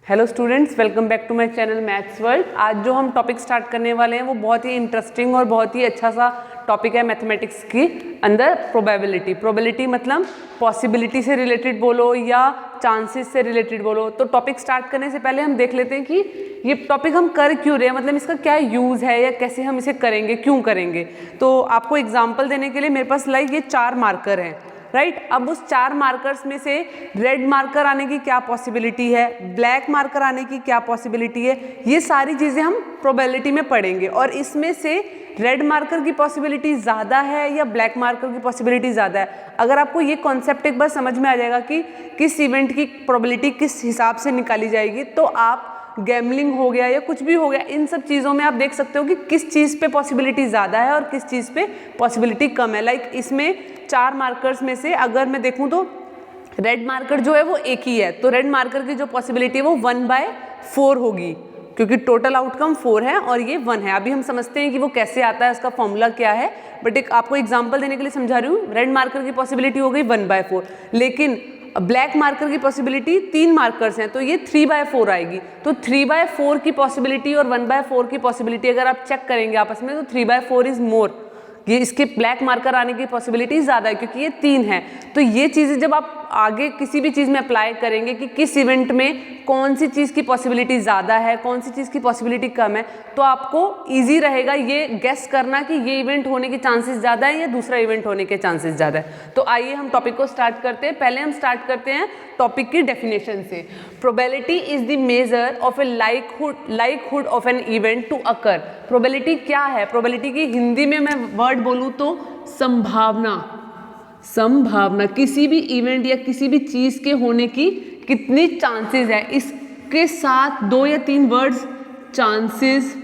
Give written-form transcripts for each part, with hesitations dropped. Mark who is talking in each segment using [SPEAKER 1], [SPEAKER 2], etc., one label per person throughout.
[SPEAKER 1] Hello students, welcome back to my channel maths world. आज जो हम टॉपिक स्टार्ट करने वाले हैं वो बहुत ही इंटरेस्टिंग और बहुत ही अच्छा सा टॉपिक है मैथमेटिक्स की अंदर प्रोबेबिलिटी। प्रोबेबिलिटी मतलब पॉसिबिलिटी से रिलेटेड बोलो या चांसेस से रिलेटेड बोलो। तो टॉपिक स्टार्ट करने से पहले हम देख लेते हैं कि ये टॉपिक हम कर क्यों रहे हैं, मतलब इसका क्या यूज़ है या कैसे हम इसे करेंगे, क्यों करेंगे। तो आपको एग्जाम्पल देने के लिए मेरे पास ये 4 मार्कर हैं, राइट। अब उस 4 मार्कर्स में से रेड मार्कर आने की क्या पॉसिबिलिटी है, ब्लैक मार्कर आने की क्या पॉसिबिलिटी है, ये सारी चीज़ें हम प्रोबेबिलिटी में पढ़ेंगे। और इसमें से रेड मार्कर की पॉसिबिलिटी ज़्यादा है या ब्लैक मार्कर की पॉसिबिलिटी ज़्यादा है। अगर आपको ये कॉन्सेप्ट एक बार समझ में आ जाएगा कि किस इवेंट की प्रोबेबिलिटी किस हिसाब से निकाली जाएगी, तो आप गैमलिंग हो गया या कुछ भी हो गया, इन सब चीज़ों में आप देख सकते हो कि किस चीज़ पे पॉसिबिलिटी ज़्यादा है और किस चीज़ पे पॉसिबिलिटी कम है। इसमें 4 मार्कर्स में से अगर मैं देखूं तो रेड मार्कर जो है वो एक ही है, तो रेड मार्कर की जो पॉसिबिलिटी है वो 1/4 होगी, क्योंकि टोटल आउटकम 4 है और ये 1 है। अभी हम समझते हैं कि वो कैसे आता है, उसका फॉर्मूला क्या है, बट एक आपको एग्जाम्पल देने के लिए समझा रही हूँ। रेड मार्कर की पॉसिबिलिटी हो गई 1/4, लेकिन ब्लैक मार्कर की पॉसिबिलिटी 3 मार्कर्स हैं तो ये 3/4 आएगी। तो 3/4 की पॉसिबिलिटी और 1/4 की पॉसिबिलिटी अगर आप चेक करेंगे आपस में, तो 3/4 इज मोर, ये इसके ब्लैक मार्कर आने की पॉसिबिलिटी ज़्यादा है क्योंकि ये 3 है। तो ये चीज़ें जब आप आगे किसी भी चीज़ में अप्लाई करेंगे कि किस इवेंट में कौन सी चीज़ की पॉसिबिलिटी ज़्यादा है, कौन सी चीज़ की पॉसिबिलिटी कम है, तो आपको इजी रहेगा ये गेस करना कि ये इवेंट होने के चांसेस ज़्यादा है या दूसरा इवेंट होने के चांसेस ज़्यादा है। तो आइए हम टॉपिक को स्टार्ट करते हैं। पहले हम स्टार्ट करते हैं टॉपिक की डेफिनेशन से। Probability is the measure of a likelihood of an event to occur. Probability क्या है? प्रोबेबिलिटी की हिंदी में मैं वर्ड बोलूँ तो संभावना। संभावना किसी भी इवेंट या किसी भी चीज़ के होने की कितनी चांसेस है, इसके साथ 2 या 3 वर्ड्स चांसेस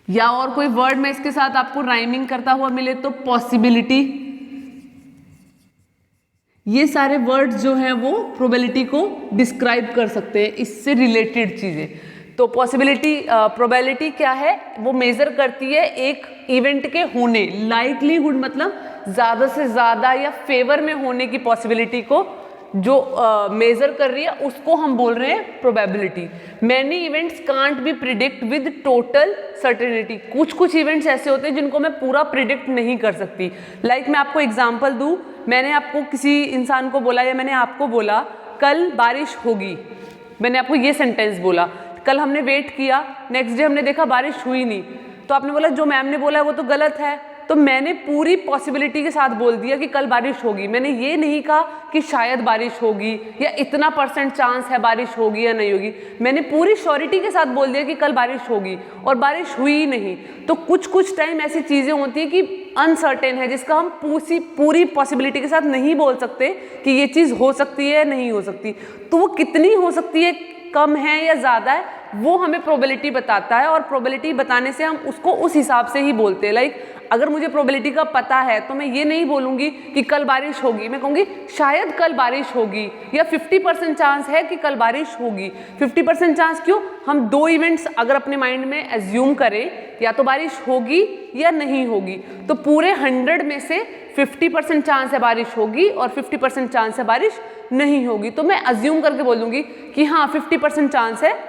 [SPEAKER 1] या और कोई वर्ड में इसके साथ आपको राइमिंग करता हुआ मिले तो पॉसिबिलिटी, ये सारे वर्ड्स जो हैं वो प्रोबेबिलिटी को डिस्क्राइब कर सकते हैं, इससे रिलेटेड चीज़ें। तो प्रोबेबिलिटी क्या है? वो मेजर करती है एक इवेंट के होने, लाइकलीहुड मतलब ज़्यादा से ज़्यादा या फेवर में होने की पॉसिबिलिटी को जो मेजर कर रही है उसको हम बोल रहे हैं probability. Many events can't be predict with total certainty. कुछ इवेंट्स ऐसे होते हैं जिनको मैं पूरा प्रिडिक्ट नहीं कर सकती। मैं आपको एग्जांपल दूं, मैंने आपको किसी इंसान को बोला या मैंने आपको बोला कल बारिश होगी, मैंने आपको ये सेंटेंस बोला, कल हमने वेट किया, नेक्स्ट डे हमने देखा बारिश हुई नहीं, तो आपने बोला जो मैम ने बोला है वो तो गलत है। तो मैंने पूरी पॉसिबिलिटी के साथ बोल दिया कि कल बारिश होगी, मैंने ये नहीं कहा कि शायद बारिश होगी या इतना % चांस है बारिश होगी या नहीं होगी, मैंने पूरी श्योरिटी के साथ बोल दिया कि कल बारिश होगी और बारिश हुई ही नहीं। तो कुछ टाइम ऐसी चीज़ें होती हैं कि अनसर्टेन है, जिसका हम पूरी पॉसिबिलिटी के साथ नहीं बोल सकते कि ये चीज़ हो सकती है या नहीं हो सकती। तो वो कितनी हो सकती है, कम है या ज़्यादा है, वो हमें प्रोबेबिलिटी बताता है और प्रोबेबिलिटी बताने से हम उसको उस हिसाब से ही बोलते हैं। अगर मुझे प्रोबेबिलिटी का पता है तो मैं ये नहीं बोलूँगी कि कल बारिश होगी, मैं कहूँगी शायद कल बारिश होगी या 50% चांस है कि कल बारिश होगी। 50% चांस क्यों? हम 2 इवेंट्स अगर अपने माइंड में एज्यूम करें, या तो बारिश होगी या नहीं होगी, तो पूरे 100 में से 50% चांस है बारिश होगी और 50% चांस है बारिश नहीं होगी। तो मैं अज्यूम करके बोल दूंगी कि हाँ 50% चांस है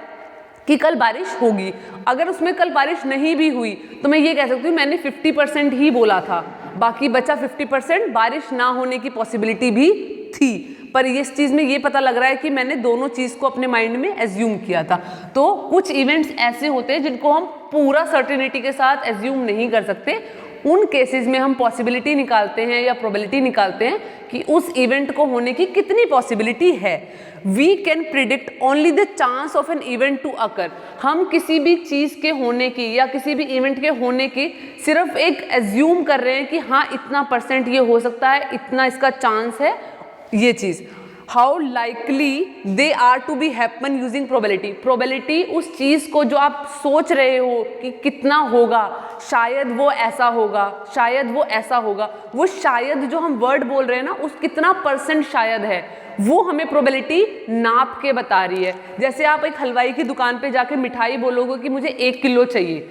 [SPEAKER 1] कि कल बारिश होगी। अगर उसमें कल बारिश नहीं भी हुई तो मैं ये कह सकती हूँ मैंने 50% ही बोला था, बाकी बचा 50% बारिश ना होने की पॉसिबिलिटी भी थी। पर इस चीज़ में ये पता लग रहा है कि मैंने दोनों चीज़ को अपने माइंड में एज्यूम किया था। तो कुछ इवेंट्स ऐसे होते हैं जिनको हम पूरा सर्टेनिटी के साथ एज्यूम नहीं कर सकते, उन केसेस में हम पॉसिबिलिटी निकालते हैं या प्रोबेबिलिटी निकालते हैं कि उस इवेंट को होने की कितनी पॉसिबिलिटी है। We can predict only the chance of an event to occur. हम किसी भी चीज़ के होने की या किसी भी इवेंट के होने की सिर्फ एक एज्यूम कर रहे हैं कि हाँ इतना % ये हो सकता है, इतना इसका चांस है, ये चीज़। How likely they are to be happen using probability. Probability उस चीज़ को जो आप सोच रहे हो कि कितना होगा, शायद वो ऐसा होगा, शायद वो ऐसा होगा, वो शायद जो हम वर्ड बोल रहे हैं ना, उस कितना % शायद है, वो हमें प्रोबेबिलिटी नाप के बता रही है। जैसे आप एक हलवाई की दुकान पे जाके मिठाई बोलोगे कि मुझे 1 किलो चाहिए,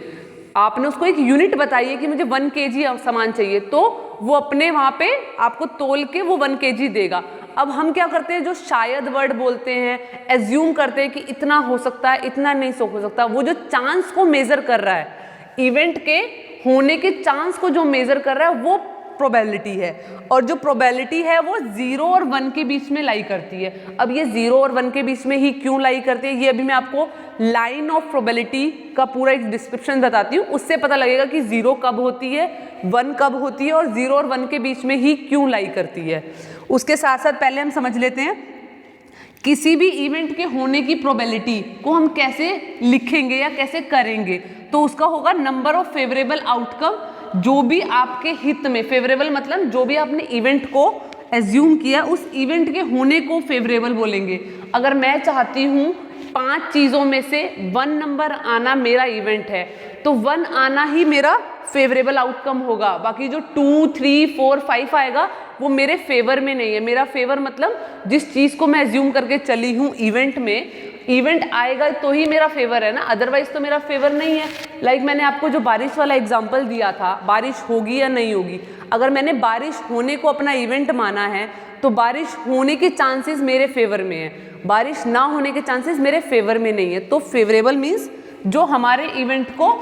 [SPEAKER 1] आपने उसको एक यूनिट बताई है कि मुझे 1 kg सामान चाहिए, तो वो अपने वहाँ पे आपको तोल के वो 1 kg देगा। अब हम क्या करते हैं, जो शायद वर्ड बोलते हैं, एज्यूम करते हैं कि इतना हो सकता है, इतना नहीं हो सकता। वो जो चांस को मेजर कर रहा है, इवेंट के होने के चांस को जो मेजर कर रहा है वो प्रोबेबिलिटी है। और जो प्रोबेबिलिटी है वो 0 और 1 के बीच में लाई करती है। अब ये 0 और 1 के बीच में ही क्यों लाई करती है, ये अभी मैं आपको लाइन ऑफ प्रोबेबिलिटी का पूरा एक डिस्क्रिप्शन बताती हूँ, उससे पता लगेगा कि 0 कब होती है, 1 कब होती है, और 0 और 1 के बीच में ही क्यों लाई करती है। उसके साथ साथ पहले हम समझ लेते हैं किसी भी इवेंट के होने की प्रोबेबिलिटी को हम कैसे लिखेंगे या कैसे करेंगे। तो उसका होगा नंबर ऑफ फेवरेबल आउटकम, जो भी आपके हित में, फेवरेबल मतलब जो भी आपने इवेंट को एज्यूम किया उस इवेंट के होने को फेवरेबल बोलेंगे। अगर मैं चाहती हूँ 5 चीज़ों में से 1 नंबर आना मेरा इवेंट है, तो 1 आना ही मेरा फेवरेबल आउटकम होगा। बाकी जो 2, 3, 4, 5 आएगा वो मेरे फेवर में नहीं है। मेरा फेवर मतलब जिस चीज़ को मैं एज्यूम करके चली हूँ इवेंट में, इवेंट आएगा तो ही मेरा फेवर है ना, अदरवाइज तो मेरा फेवर नहीं है। लाइक मैंने आपको जो बारिश वाला एग्जांपल दिया था, बारिश होगी या नहीं होगी, अगर मैंने बारिश होने को अपना इवेंट माना है तो बारिश होने के चांसेस मेरे फेवर में है, बारिश ना होने के चांसेस मेरे फेवर में नहीं है। तो फेवरेबल मीन्स जो हमारे इवेंट को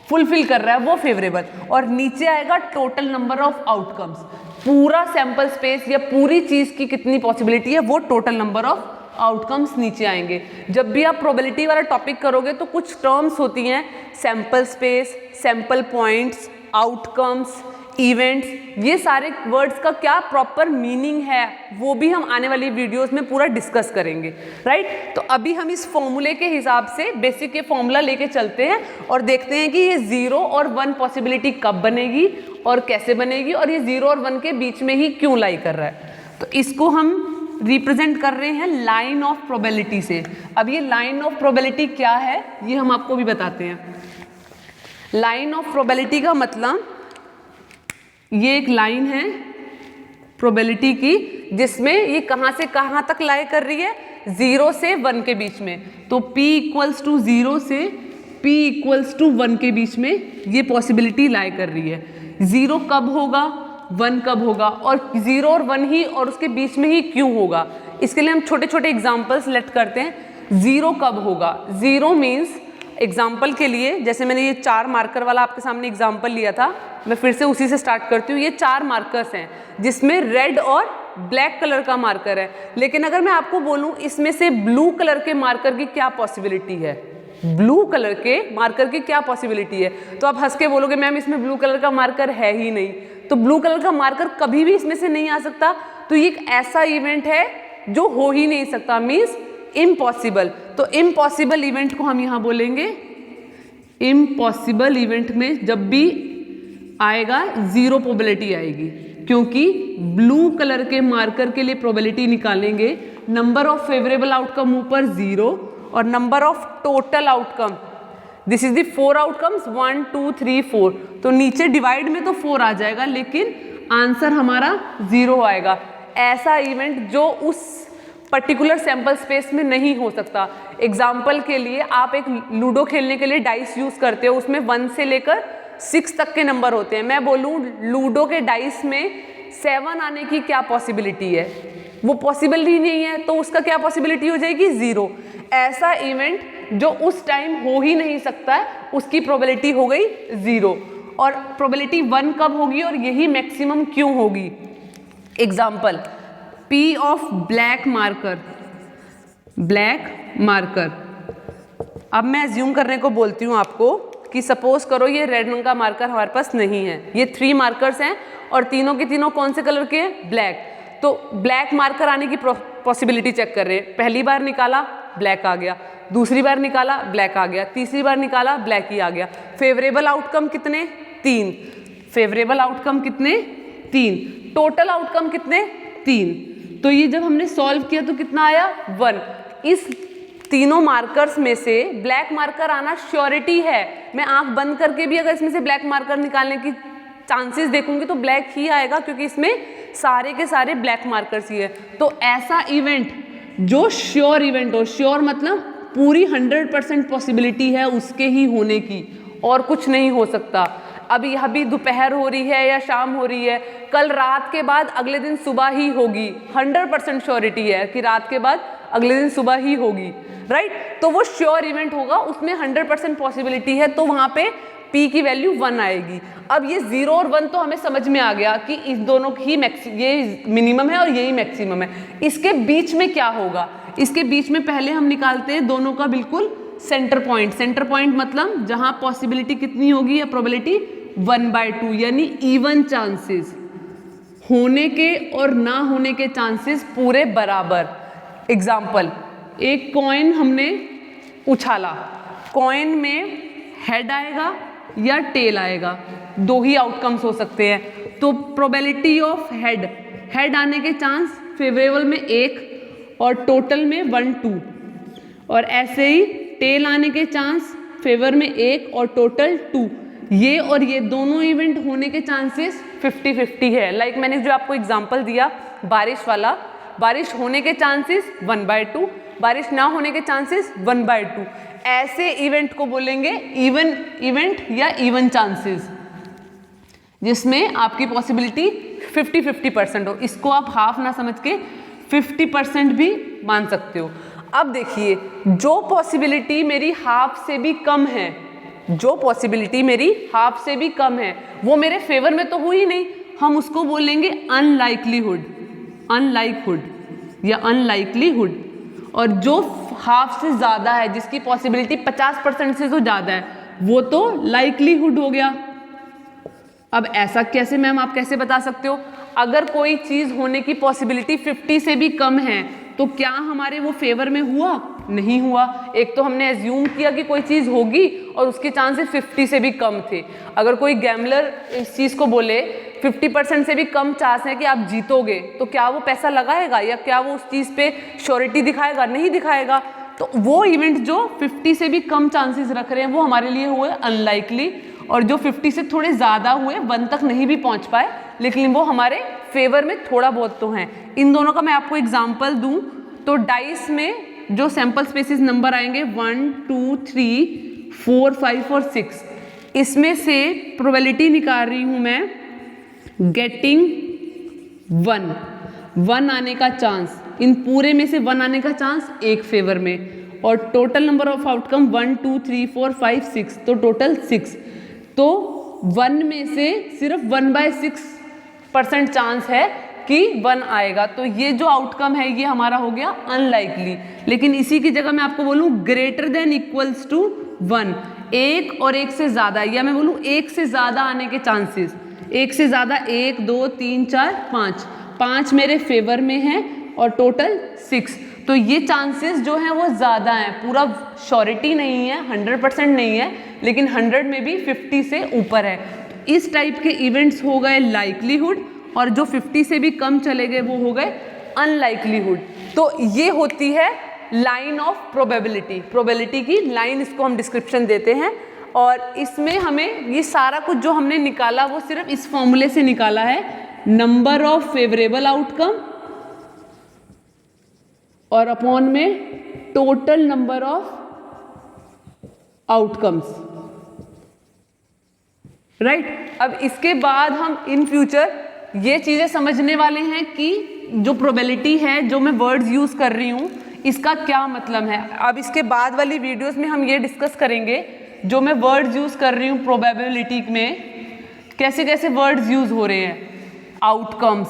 [SPEAKER 1] फुलफिल कर रहा है वो फेवरेबल। और नीचे आएगा टोटल नंबर ऑफ आउटकम्स, पूरा सैंपल स्पेस या पूरी चीज़ की कितनी पॉसिबिलिटी है वो टोटल नंबर ऑफ आउटकम्स नीचे आएंगे। जब भी आप प्रोबेबिलिटी वाला टॉपिक करोगे तो कुछ टर्म्स होती हैं, sample space, sample points, outcomes, events, ये सारे वर्ड्स का क्या प्रॉपर मीनिंग है वो भी हम आने वाली वीडियोस में पूरा डिस्कस करेंगे, राइट। तो अभी हम इस फॉर्मूले के हिसाब से बेसिक ये फॉर्मूला लेके चलते हैं और देखते हैं कि ये 0 और 1 पॉसिबिलिटी कब बनेगी और कैसे बनेगी, और ये 0 और 1 के बीच में ही क्यों लाई कर रहा है। तो इसको हम रिप्रेजेंट कर रहे हैं लाइन ऑफ प्रोबेबिलिटी से। अब ये लाइन ऑफ प्रोबेबिलिटी क्या है ये हम आपको भी बताते हैं। लाइन ऑफ प्रोबेबिलिटी का मतलब ये एक लाइन है प्रोबेबिलिटी की, जिसमें ये कहाँ से कहाँ तक लाई कर रही है, 0 से 1 के बीच में। तो p = 0 से p = 1 के बीच में ये पॉसिबिलिटी लाई कर रही है। 0 कब होगा, 1 कब होगा, और 0 और 1 ही और उसके बीच में ही क्यों होगा। इसके लिए हम छोटे छोटे एग्जाम्पल्स लेट करते हैं। 0 कब होगा, 0 मीन्स एग्जाम्पल के लिए, जैसे मैंने ये 4 मार्कर वाला आपके सामने एग्जाम्पल लिया था, मैं फिर से उसी से स्टार्ट करती हूँ। ये 4 मार्कर्स हैं जिसमें रेड और ब्लैक कलर का मार्कर है, लेकिन अगर मैं आपको बोलूँ इसमें से ब्लू कलर के मार्कर की क्या पॉसिबिलिटी है, ब्लू कलर के मार्कर की क्या पॉसिबिलिटी है, तो आप हंस के बोलोगे मैम इसमें ब्लू कलर का मार्कर है ही नहीं। तो ब्लू कलर का मार्कर कभी भी इसमें से नहीं आ सकता। तो ये एक ऐसा इवेंट है जो हो ही नहीं सकता, मीन्स इम्पॉसिबल। तो इम्पॉसिबल इवेंट को हम यहाँ बोलेंगे, इम्पॉसिबल इवेंट में जब भी आएगा 0 प्रोबेबिलिटी आएगी, क्योंकि ब्लू कलर के मार्कर के लिए प्रोबेबिलिटी निकालेंगे, नंबर ऑफ फेवरेबल आउटकम ऊपर 0 और number of total outcome, this is the 4 outcomes 1, 2, 3, 4। तो नीचे डिवाइड में तो 4 आ जाएगा, लेकिन आंसर हमारा 0 आएगा। ऐसा इवेंट जो उस पर्टिकुलर सैंपल स्पेस में नहीं हो सकता। एग्जाम्पल के लिए आप एक लूडो खेलने के लिए डाइस यूज करते हो, उसमें 1 से लेकर 6 तक के नंबर होते हैं। मैं बोलूँ लूडो के डाइस में 7 आने की क्या पॉसिबिलिटी है, वो पॉसिबल ही नहीं है, तो उसका क्या पॉसिबिलिटी हो जाएगी, 0। ऐसा इवेंट जो उस टाइम हो ही नहीं सकता है, उसकी प्रोबेबिलिटी हो गई 0। और प्रोबेबिलिटी 1 कब होगी और यही मैक्सिमम क्यों होगी। Example, P of black marker, black marker. अब मैं एज्यूम करने को बोलती हूँ आपको कि सपोज करो ये रेड रंग का मार्कर हमारे पास नहीं है, ये 3 मार्कर्स हैं और तीनों के तीनों कौन से कलर के हैं, ब्लैक। तो ब्लैक मार्कर आने की पॉसिबिलिटी चेक कर रहे हैं। पहली बार निकाला ब्लैक आ गया, दूसरी बार निकाला ब्लैक आ गया, तीसरी बार निकाला ब्लैक ही आ गया। फेवरेबल आउटकम कितने, 3। फेवरेबल आउटकम कितने, 3। टोटल आउटकम कितने, 3। तो ये जब हमने सॉल्व किया तो कितना आया, 1। इस तीनों मार्कर्स में से ब्लैक मार्कर आना श्योरिटी है। मैं आंख बंद करके भी अगर इसमें से ब्लैक मार्कर निकालने की चांसेस देखूंगी तो ब्लैक ही आएगा, क्योंकि इसमें सारे के सारे ब्लैक मार्कर्स ही है। तो ऐसा इवेंट जो श्योर इवेंट हो, श्योर मतलब पूरी 100% पॉसिबिलिटी है उसके ही होने की, और कुछ नहीं हो सकता। अभी दोपहर हो रही है या शाम हो रही है, कल रात के बाद अगले दिन सुबह ही होगी, 100% श्योरिटी है कि रात के बाद अगले दिन सुबह ही होगी, राइट। तो वो श्योर इवेंट होगा, उसमें 100% पॉसिबिलिटी है, तो वहाँ पे P की वैल्यू 1 आएगी। अब ये 0 और 1 तो हमें समझ में आ गया कि इस दोनों की ये मिनिमम है और यही मैक्सिमम है। इसके बीच में क्या होगा, इसके बीच में पहले हम निकालते हैं दोनों का बिल्कुल सेंटर पॉइंट। सेंटर पॉइंट मतलब जहां पॉसिबिलिटी कितनी होगी या प्रोबेबिलिटी 1/2, यानी इवन चांसेस, होने के और ना होने के चांसेस पूरे बराबर। एग्जाम्पल, एक कॉइन हमने उछाला, कॉइन में हेड आएगा या टेल आएगा, दो ही आउटकम्स हो सकते हैं। तो प्रोबेबिलिटी ऑफ हेड आने के चांस फेवरेबल में 1 और टोटल में 1, 2, और ऐसे ही टेल आने के चांस फेवर में 1 और टोटल 2। ये और ये दोनों इवेंट होने के चांसेस 50-50 है। लाइक मैंने जो आपको एग्जांपल दिया बारिश वाला, बारिश होने के चांसेस 1/2, बारिश ना होने के चांसेस 1/2। ऐसे इवेंट को बोलेंगे इवन इवेंट या इवन चांसेस, जिसमें आपकी पॉसिबिलिटी 50-50% हो। इसको आप हाफ ना समझ के 50% भी मान सकते हो। अब देखिए, जो पॉसिबिलिटी मेरी हाफ से भी कम है, जो पॉसिबिलिटी मेरी हाफ से भी कम है, वो मेरे फेवर में तो हुई नहीं, हम उसको बोलेंगे अनलाइकहुड या अनलाइकलीहुड। और जो हाफ से ज़्यादा है, जिसकी पॉसिबिलिटी 50% से तो ज़्यादा है, वो तो लाइकलीहुड हो गया। अब ऐसा कैसे मैम, आप कैसे बता सकते हो? अगर कोई चीज़ होने की पॉसिबिलिटी 50 से भी कम है, तो क्या हमारे वो फेवर में हुआ? नहीं हुआ। एक तो हमने एज्यूम किया कि कोई चीज़ होगी और उसके चांसेस 50 से भी कम थे। अगर कोई गैम्बलर इस चीज़ को बोले 50% से भी कम चांस है कि आप जीतोगे, तो क्या वो पैसा लगाएगा या क्या वो उस चीज़ पे श्योरिटी दिखाएगा? नहीं दिखाएगा। तो वो इवेंट जो 50 से भी कम चांसेस रख रहे हैं, वो हमारे लिए हुए अनलाइकली, और जो 50 से थोड़े ज़्यादा हुए, 1 तक नहीं भी पहुँच पाए, लेकिन वो हमारे फेवर में थोड़ा बहुत तो हैं। इन दोनों का मैं आपको एग्जाम्पल दूँ तो डाइस में जो सैंपल स्पेसिस नंबर आएंगे 1, 2, 3, 4, 5 और 6, इसमें से प्रोबेबिलिटी निकाल रही हूँ मैं गेटिंग 1 आने का चांस, इन पूरे में से 1 आने का चांस एक फेवर में, और टोटल नंबर ऑफ आउटकम 1, 2, 3, 4, 5, 6, तो टोटल 6। तो 1 में से सिर्फ 1/6% चांस है कि 1 आएगा। तो ये जो आउटकम है ये हमारा हो गया अनलाइकली। लेकिन इसी की जगह मैं आपको बोलूँ ग्रेटर देन इक्वल्स टू 1, 1 और 1 से ज़्यादा, या मैं बोलूँ 1 से ज़्यादा आने के चांसेस, 1 से ज़्यादा 1, 2, 3, 4, 5 मेरे फेवर में हैं और टोटल 6। तो ये चांसेस जो हैं वो ज़्यादा हैं, पूरा श्योरिटी नहीं है, 100% नहीं है, लेकिन 100 में भी 50 से ऊपर है। इस टाइप के इवेंट्स हो गए लाइकलीहुड, और जो 50 से भी कम चले गए वो हो गए अनलाइकलीहुड। तो ये होती है लाइन ऑफ प्रोबेबिलिटी, प्रोबेबिलिटी की लाइन, इसको हम डिस्क्रिप्शन देते हैं। और इसमें हमें ये सारा कुछ जो हमने निकाला वो सिर्फ इस फॉर्मूले से निकाला है, नंबर ऑफ फेवरेबल आउटकम और अपॉन में total number of outcomes, right. अब इसके बाद हम इन फ्यूचर ये चीज़ें समझने वाले हैं कि जो प्रोबेबिलिटी है, जो मैं वर्ड्स यूज़ कर रही हूँ, इसका क्या मतलब है। अब इसके बाद वाली वीडियोस में हम ये डिस्कस करेंगे, जो मैं वर्ड्स यूज़ कर रही हूँ प्रोबेबिलिटी में, कैसे कैसे वर्ड्स यूज़ हो रहे हैं। Outcomes,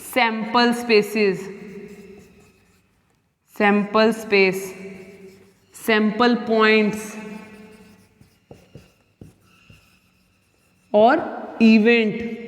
[SPEAKER 1] sample spaces, sample space, sample points और इवेंट।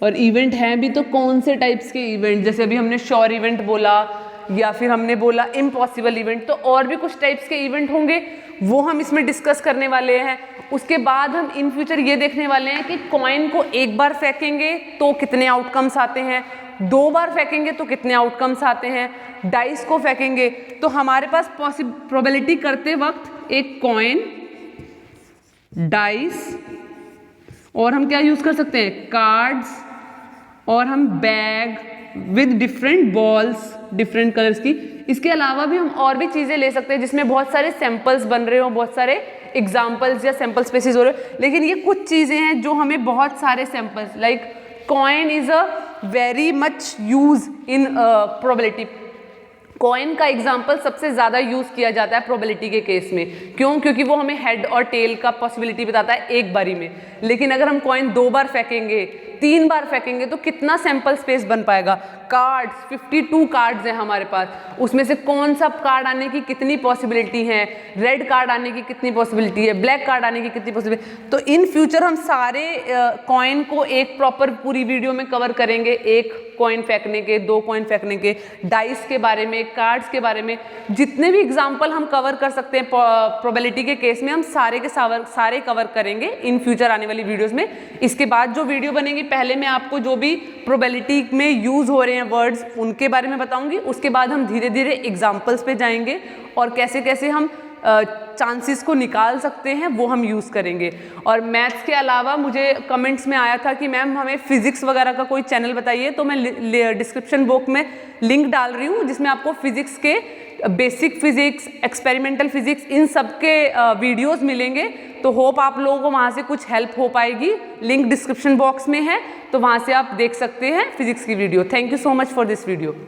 [SPEAKER 1] और इवेंट हैं भी तो कौन से टाइप्स के इवेंट, जैसे अभी हमने श्योर इवेंट बोला या फिर हमने बोला इम्पॉसिबल इवेंट, तो और भी कुछ टाइप्स के इवेंट होंगे, वो हम इसमें डिस्कस करने वाले हैं। उसके बाद हम इन फ्यूचर ये देखने वाले हैं कि कॉइन को एक बार फेंकेंगे तो कितने आउटकम्स आते हैं, 2 बार फेंकेंगे तो कितने आउटकम्स आते हैं, डाइस को फेंकेंगे तो हमारे पास प्रोबेबिलिटी करते वक्त एक कॉइन, डाइस, और हम क्या यूज़ कर सकते हैं, कार्ड्स, और हम bag, with different balls, different colours की। इसके अलावा भी हम और भी चीज़ें ले सकते हैं जिसमें बहुत सारे सैंपल्स बन रहे हो, बहुत सारे एग्जाम्पल्स या सैंपल स्पेसिस हो रहे हो, लेकिन ये कुछ चीज़ें हैं जो हमें बहुत सारे samples, like coin is a very much use in probability. Coin का एग्जाम्पल सबसे ज़्यादा यूज़ किया जाता है प्रोबेबिलिटी के केस में। क्यों? क्योंकि वो हमें हेड और टेल का पॉसिबिलिटी बताता है एक बारी में। लेकिन अगर हम कॉइन 2 बार फेंकेंगे, 3 बार फेंकेंगे तो कितना सैंपल स्पेस बन पाएगा? कार्ड्स, 52 कार्ड्स हैं हमारे पास, उसमें से कौन सा कार्ड आने की कितनी पॉसिबिलिटी है, रेड कार्ड आने की कितनी पॉसिबिलिटी है, ब्लैक कार्ड आने की कितनी पॉसिबिलिटी। तो इन फ्यूचर हम सारे कॉइन को एक प्रॉपर पूरी वीडियो में कवर करेंगे, 1 कॉइन फेंकने के, 2 कॉइन फेंकने के, डाइस के बारे में, कार्ड्स के बारे में, जितने भी एग्जाम्पल हम कवर कर सकते हैं प्रोबेबिलिटी के केस में, हम सारे के सारे कवर करेंगे इन फ्यूचर आने वाली वीडियोस में। इसके बाद जो वीडियो बनेगी, पहले मैं आपको जो भी प्रोबेबिलिटी में यूज हो रहे हैं वर्ड्स उनके बारे में बताऊंगी, उसके बाद हम धीरे धीरे एग्जाम्पल्स पे जाएंगे और कैसे कैसे हम चांसेस को निकाल सकते हैं वो हम यूज़ करेंगे। और मैथ्स के अलावा मुझे कमेंट्स में आया था कि मैम हमें फिजिक्स वगैरह का कोई चैनल बताइए, तो मैं डिस्क्रिप्शन बॉक्स में लिंक डाल रही हूँ जिसमें आपको फिजिक्स के बेसिक फिजिक्स, एक्सपेरिमेंटल फिजिक्स, इन सब के वीडियोस मिलेंगे। तो होप आप लोगों को वहाँ से कुछ हेल्प हो पाएगी। लिंक डिस्क्रिप्शन बॉक्स में है, तो वहाँ से आप देख सकते हैं फिजिक्स की video. Thank you so much for this video.